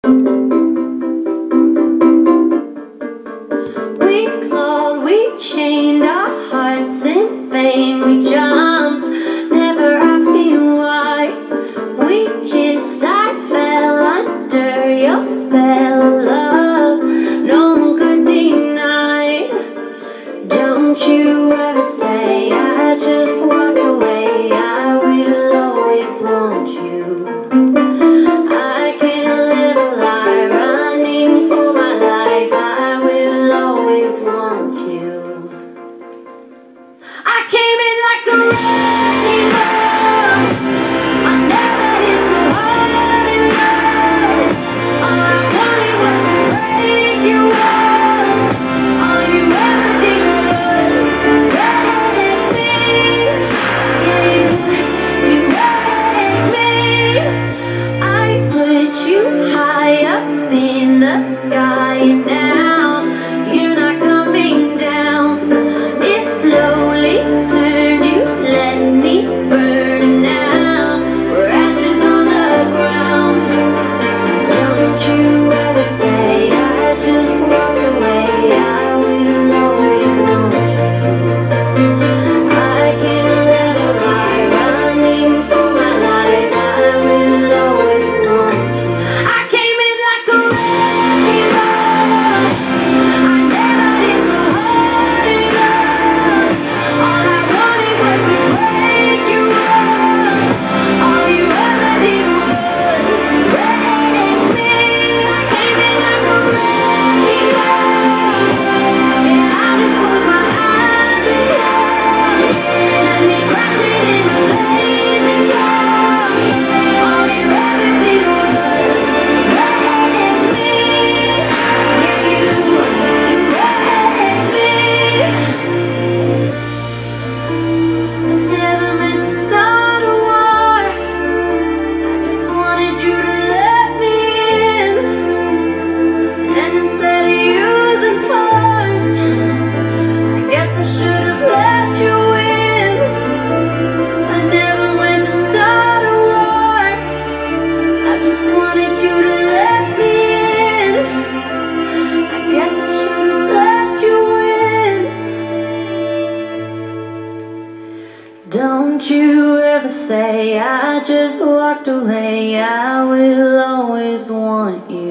We clawed, we chained our hearts in vain. We jumped, never asking why. We kissed, I fell under your spell of love. No one could deny. Don't you ever say I just walked away. I will always want you. I can't live a lie, running for my life. I will always want you. I came in like a wrecking ball. I never hit so hard in love. All I wanted was to break your walls. All you ever did was wreck me. Yeah, you wrecked me. I put you high up in the sky, and now you're not coming down. It slowly turned, you let me burn, and now we're ashes on the ground. Don't you ever say I just walked away. I will always want you. I can't live a lie, running for my life. I will always want you. I came in like a wrecking ball. I never did so hard in love. All I wanted was to break your walls. All you ever did was wreck me. I came in like a wrecking ball. Yeah, I just closed my eyes and held. Let me crash it in the blazing fall. All you ever did was wreck me. Yeah, you wrecked me. I never meant to start a war. I just wanted you to let me in. And instead of using force, I guess I should have let you in. I never meant to start a war. I just wanted you to let me in. I guess I should have let you in. Don't you ever say I just walked away. I will always want you.